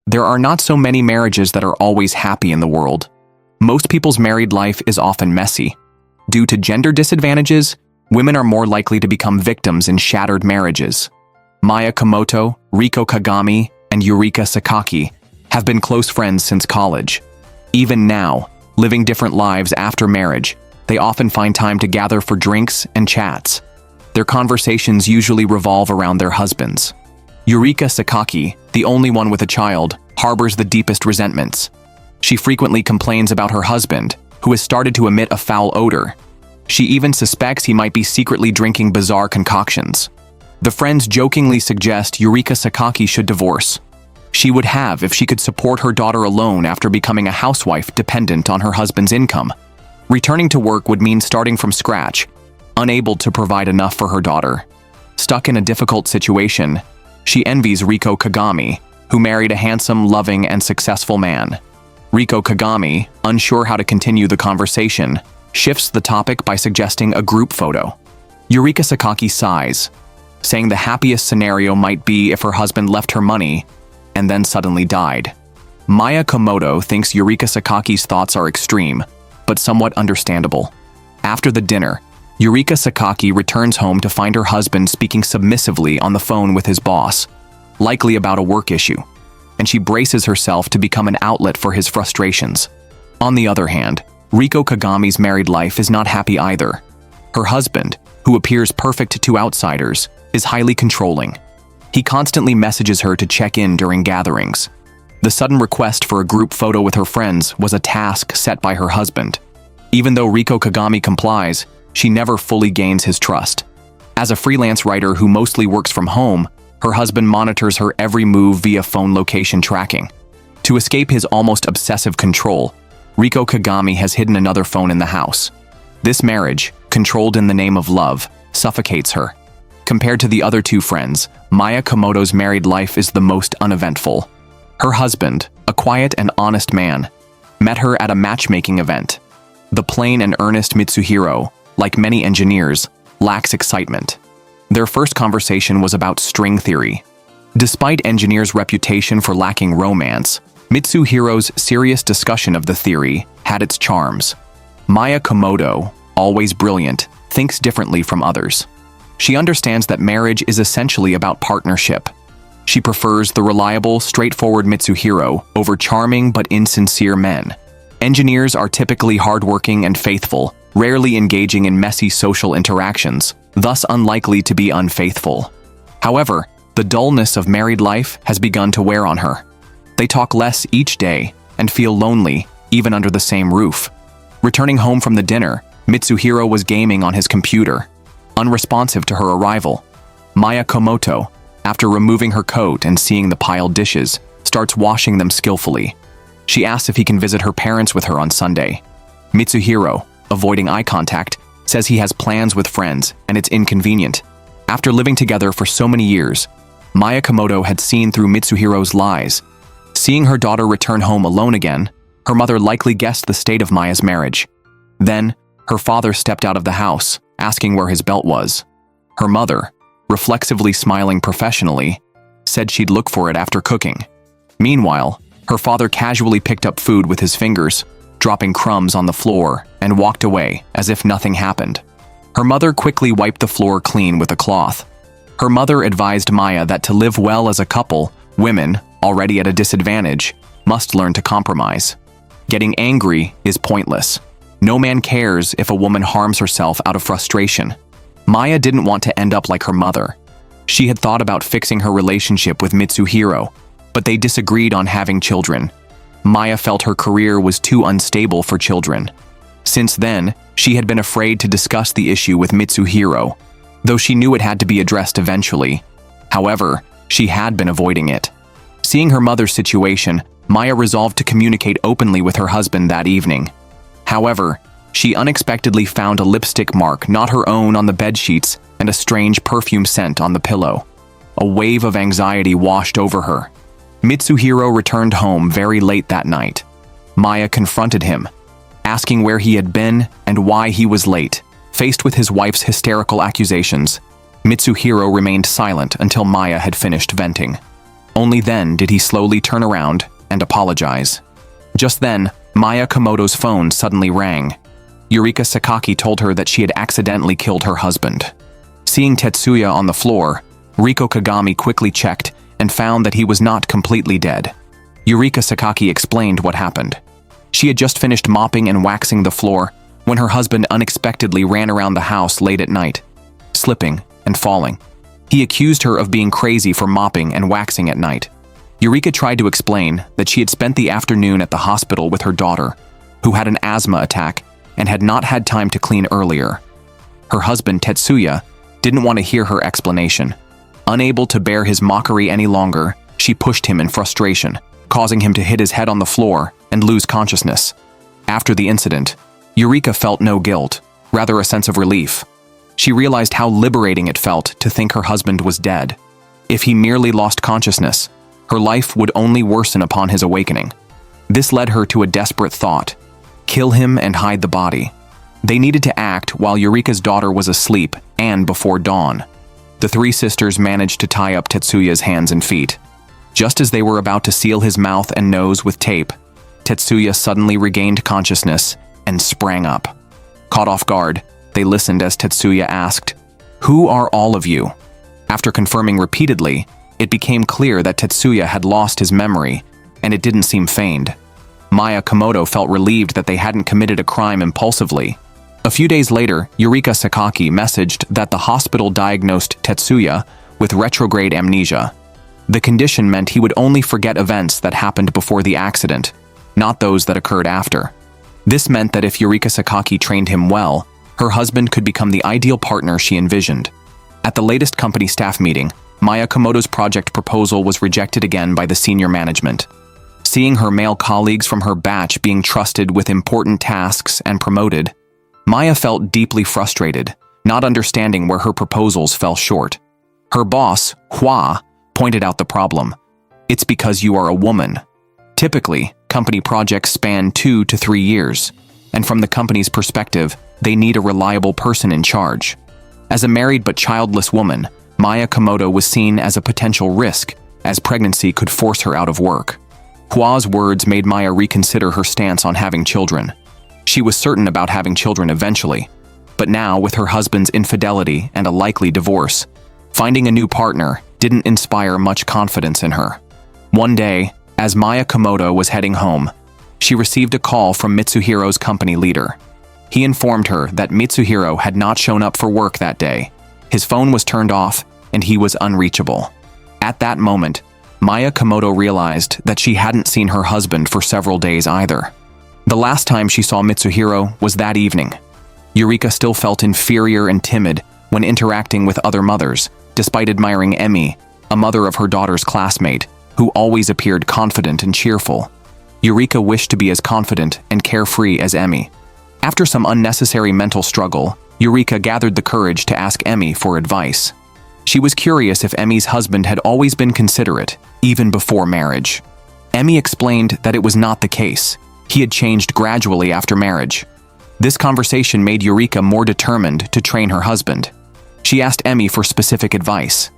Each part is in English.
There are not so many marriages that are always happy in the world. Most people's married life is often messy. Due to gender disadvantages, women are more likely to become victims in shattered marriages. Mihona Kabamoto, Riko Kagami, and Yurika Sakaki have been close friends since college. Even now, living different lives after marriage, they often find time to gather for drinks and chats. Their conversations usually revolve around their husbands. Yurika Sakaki, the only one with a child, harbors the deepest resentments. She frequently complains about her husband, who has started to emit a foul odor. She even suspects he might be secretly drinking bizarre concoctions. The friends jokingly suggest Yurika Sakaki should divorce. She would have if she could support her daughter alone after becoming a housewife dependent on her husband's income. Returning to work would mean starting from scratch, unable to provide enough for her daughter. Stuck in a difficult situation, she envies Riko Kagami, who married a handsome, loving, and successful man. Riko Kagami, unsure how to continue the conversation, shifts the topic by suggesting a group photo. Yurika Sakaki sighs, saying the happiest scenario might be if her husband left her money and then suddenly died. Mihona Kabamoto thinks Yurika Sakaki's thoughts are extreme, but somewhat understandable. After the dinner, Yurika Sakaki returns home to find her husband speaking submissively on the phone with his boss, likely about a work issue, and she braces herself to become an outlet for his frustrations. On the other hand, Riko Kagami's married life is not happy either. Her husband, who appears perfect to outsiders, is highly controlling. He constantly messages her to check in during gatherings. The sudden request for a group photo with her friends was a task set by her husband. Even though Riko Kagami complies, she never fully gains his trust. As a freelance writer who mostly works from home, her husband monitors her every move via phone location tracking. To escape his almost obsessive control, Riko Kagami has hidden another phone in the house. This marriage, controlled in the name of love, suffocates her. Compared to the other two friends, Mihona Kabamoto's married life is the most uneventful. Her husband, a quiet and honest man, met her at a matchmaking event. The plain and earnest Mitsuhiro, like many engineers, lacks excitement. Their first conversation was about string theory. Despite engineers' reputation for lacking romance, Mitsuhiro's serious discussion of the theory had its charms. Mihona Kabamoto, always brilliant, thinks differently from others. She understands that marriage is essentially about partnership. She prefers the reliable, straightforward Mitsuhiro over charming but insincere men. Engineers are typically hardworking and faithful, rarely engaging in messy social interactions, thus unlikely to be unfaithful. However, the dullness of married life has begun to wear on her. They talk less each day and feel lonely, even under the same roof. Returning home from the dinner, Mitsuhiro was gaming on his computer, unresponsive to her arrival. Mihona Kabamoto, after removing her coat and seeing the piled dishes, starts washing them skillfully. She asks if he can visit her parents with her on Sunday. Mitsuhiro, avoiding eye contact, says he has plans with friends and it's inconvenient. After living together for so many years, Mihona Kabamoto had seen through Mitsuhiro's lies. Seeing her daughter return home alone again, her mother likely guessed the state of Maya's marriage. Then, her father stepped out of the house, asking where his belt was. Her mother, reflexively smiling professionally, said she'd look for it after cooking. Meanwhile, her father casually picked up food with his fingers, dropping crumbs on the floor, and walked away as if nothing happened. Her mother quickly wiped the floor clean with a cloth. Her mother advised Maya that to live well as a couple, women, already at a disadvantage, must learn to compromise. Getting angry is pointless. No man cares if a woman harms herself out of frustration. Maya didn't want to end up like her mother. She had thought about fixing her relationship with Mitsuhiro, but they disagreed on having children. Maya felt her career was too unstable for children. Since then, she had been afraid to discuss the issue with Mitsuhiro, though she knew it had to be addressed eventually. However, she had been avoiding it. Seeing her mother's situation, Maya resolved to communicate openly with her husband that evening. However, she unexpectedly found a lipstick mark not her own on the bedsheets and a strange perfume scent on the pillow. A wave of anxiety washed over her. Mitsuhiro returned home very late that night. Maya confronted him, asking where he had been and why he was late. Faced with his wife's hysterical accusations, Mitsuhiro remained silent until Maya had finished venting. Only then did he slowly turn around and apologize. Just then, Maya Komoto's phone suddenly rang. Yurika Sakaki told her that she had accidentally killed her husband. Seeing Tetsuya on the floor, Riko Kagami quickly checked and found that he was not completely dead. Yurika Sakaki explained what happened. She had just finished mopping and waxing the floor when her husband unexpectedly ran around the house late at night, slipping and falling. He accused her of being crazy for mopping and waxing at night. Yurika tried to explain that she had spent the afternoon at the hospital with her daughter, who had an asthma attack and had not had time to clean earlier. Her husband, Tetsuya, didn't want to hear her explanation. Unable to bear his mockery any longer, she pushed him in frustration, causing him to hit his head on the floor and lose consciousness. After the incident, Yurika felt no guilt, rather a sense of relief. She realized how liberating it felt to think her husband was dead. If he merely lost consciousness, her life would only worsen upon his awakening. This led her to a desperate thought: kill him and hide the body. They needed to act while Yurika's daughter was asleep and before dawn. The three sisters managed to tie up Tetsuya's hands and feet. Just as they were about to seal his mouth and nose with tape, Tetsuya suddenly regained consciousness and sprang up. Caught off guard, they listened as Tetsuya asked, "Who are all of you?" After confirming repeatedly, it became clear that Tetsuya had lost his memory, and it didn't seem feigned. Maya Komoto felt relieved that they hadn't committed a crime impulsively. A few days later, Yurika Sakaki messaged that the hospital diagnosed Tetsuya with retrograde amnesia. The condition meant he would only forget events that happened before the accident, not those that occurred after. This meant that if Yurika Sakaki trained him well, her husband could become the ideal partner she envisioned. At the latest company staff meeting, Maya Komoto's project proposal was rejected again by the senior management. Seeing her male colleagues from her batch being trusted with important tasks and promoted, Maya felt deeply frustrated, not understanding where her proposals fell short. Her boss, Hua, pointed out the problem. "It's because you are a woman." Typically, company projects span 2 to 3 years, and from the company's perspective, they need a reliable person in charge. As a married but childless woman, Maya Komoto was seen as a potential risk, as pregnancy could force her out of work. Hua's words made Maya reconsider her stance on having children. She was certain about having children eventually, but now, with her husband's infidelity and a likely divorce, finding a new partner didn't inspire much confidence in her. One day, as Maya Komoto was heading home, she received a call from Mitsuhiro's company leader. He informed her that Mitsuhiro had not shown up for work that day. His phone was turned off, and he was unreachable. At that moment, Maya Komoto realized that she hadn't seen her husband for several days either. The last time she saw Mitsuhiro was that evening. Yurika still felt inferior and timid when interacting with other mothers, despite admiring Emi, a mother of her daughter's classmate, who always appeared confident and cheerful. Yurika wished to be as confident and carefree as Emi. After some unnecessary mental struggle, Yurika gathered the courage to ask Emi for advice. She was curious if Emi's husband had always been considerate, even before marriage. Emi explained that it was not the case. He had changed gradually after marriage. This conversation made Yurika more determined to train her husband. She asked Emi for specific advice.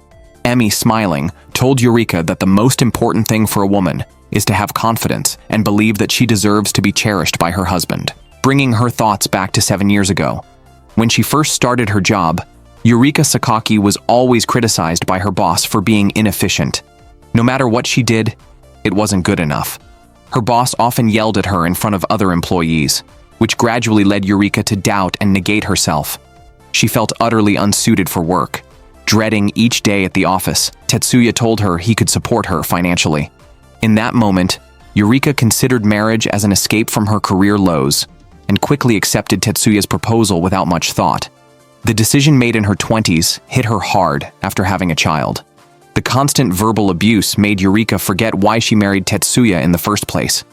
Emi, smiling, told Yurika that the most important thing for a woman is to have confidence and believe that she deserves to be cherished by her husband, bringing her thoughts back to 7 years ago. When she first started her job, Yurika Sakaki was always criticized by her boss for being inefficient. No matter what she did, it wasn't good enough. Her boss often yelled at her in front of other employees, which gradually led Yurika to doubt and negate herself. She felt utterly unsuited for work. Dreading each day at the office, Tetsuya told her he could support her financially. In that moment, Yurika considered marriage as an escape from her career lows and quickly accepted Tetsuya's proposal without much thought. The decision made in her 20s hit her hard after having a child. The constant verbal abuse made Yurika forget why she married Tetsuya in the first place.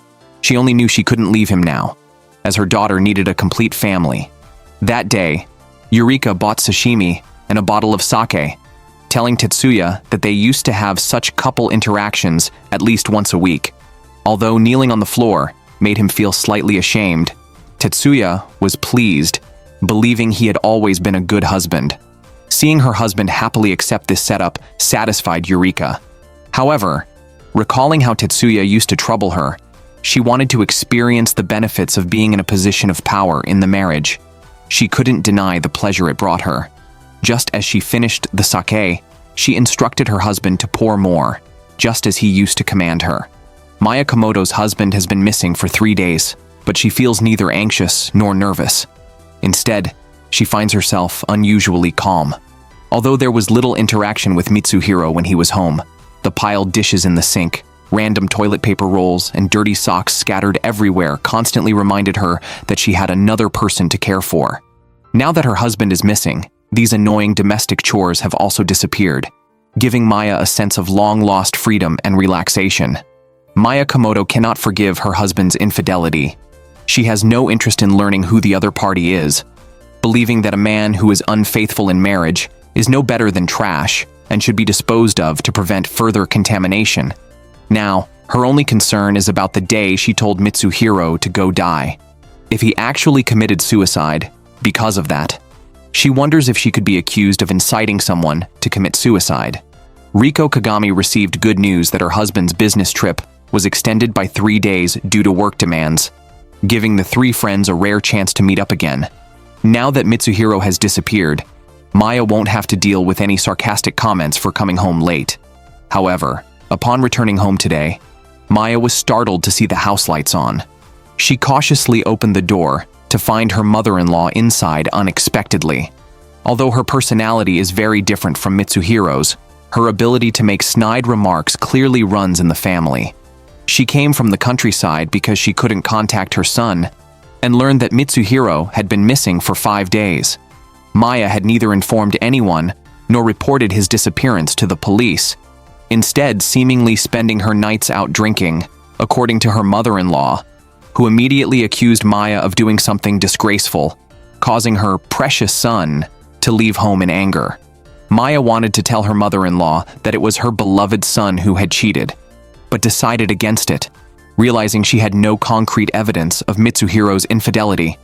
She only knew she couldn't leave him now, as her daughter needed a complete family. That day, Yurika bought sashimi and a bottle of sake, telling Tetsuya that they used to have such couple interactions at least once a week. Although kneeling on the floor made him feel slightly ashamed, Tetsuya was pleased, believing he had always been a good husband. Seeing her husband happily accept this setup satisfied Yurika. However, Recalling how Tetsuya used to trouble her, she wanted to experience the benefits of being in a position of power in the marriage. She couldn't deny the pleasure it brought her. Just as she finished the sake, she instructed her husband to pour more, just as he used to command her. Maya Komoto's husband has been missing for 3 days, but she feels neither anxious nor nervous. Instead, she finds herself unusually calm. Although there was little interaction with Mitsuhiro when he was home, the piled dishes in the sink, random toilet paper rolls, and dirty socks scattered everywhere constantly reminded her that she had another person to care for. Now that her husband is missing, these annoying domestic chores have also disappeared, giving Maya a sense of long-lost freedom and relaxation. Maya Komoto cannot forgive her husband's infidelity. She has no interest in learning who the other party is, believing that a man who is unfaithful in marriage is no better than trash and should be disposed of to prevent further contamination. Now, her only concern is about the day she told Mitsuhiro to go die. If he actually committed suicide because of that, she wonders if she could be accused of inciting someone to commit suicide. Riko Kagami received good news that her husband's business trip was extended by 3 days due to work demands, giving the 3 friends a rare chance to meet up again. Now that Mitsuhiro has disappeared, Maya won't have to deal with any sarcastic comments for coming home late. However, upon returning home today, Maya was startled to see the house lights on. She cautiously opened the door to find her mother-in-law inside unexpectedly. Although her personality is very different from Mitsuhiro's, her ability to make snide remarks clearly runs in the family. She came from the countryside because she couldn't contact her son and learned that Mitsuhiro had been missing for 5 days. Maya had neither informed anyone nor reported his disappearance to the police, instead seemingly spending her nights out drinking, according to her mother-in-law, who immediately accused Maya of doing something disgraceful, causing her precious son to leave home in anger. Maya wanted to tell her mother-in-law that it was her beloved son who had cheated, but decided against it, realizing she had no concrete evidence of Mitsuhiro's infidelity.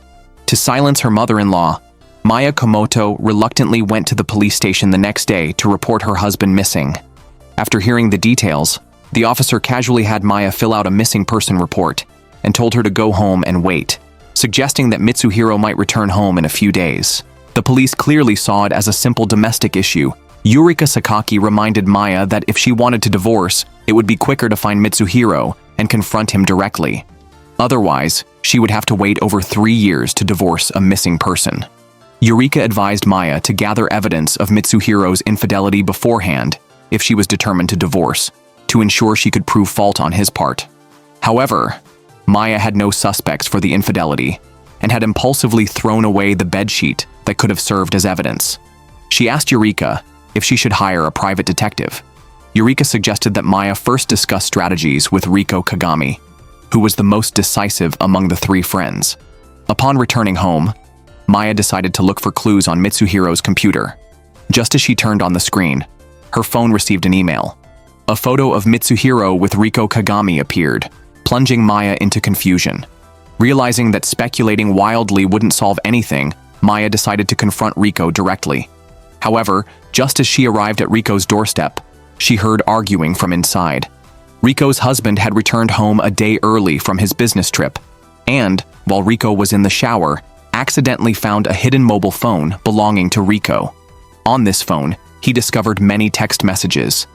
To silence her mother-in-law, Maya Komoto reluctantly went to the police station the next day to report her husband missing. After hearing the details, the officer casually had Maya fill out a missing person report and told her to go home and wait, suggesting that Mitsuhiro might return home in a few days. The police clearly saw it as a simple domestic issue. Yurika Sakaki reminded Maya that if she wanted to divorce, it would be quicker to find Mitsuhiro and confront him directly. Otherwise, she would have to wait over 3 years to divorce a missing person. Yurika advised Maya to gather evidence of Mitsuhiro's infidelity beforehand if she was determined to divorce, to ensure she could prove fault on his part. However, Maya had no suspects for the infidelity and had impulsively thrown away the bedsheet that could have served as evidence. She asked Yurika if she should hire a private detective. Yurika suggested that Maya first discuss strategies with Riko Kagami, who was the most decisive among the 3 friends. Upon returning home, Maya decided to look for clues on Mitsuhiro's computer. Just as she turned on the screen, her phone received an email. A photo of Mitsuhiro with Riko Kagami appeared, plunging Maya into confusion. Realizing that speculating wildly wouldn't solve anything, Maya decided to confront Riko directly. However, just as she arrived at Riko's doorstep, she heard arguing from inside. Riko's husband had returned home a day early from his business trip, and, while Riko was in the shower, accidentally found a hidden mobile phone belonging to Riko. On this phone, he discovered many text messages,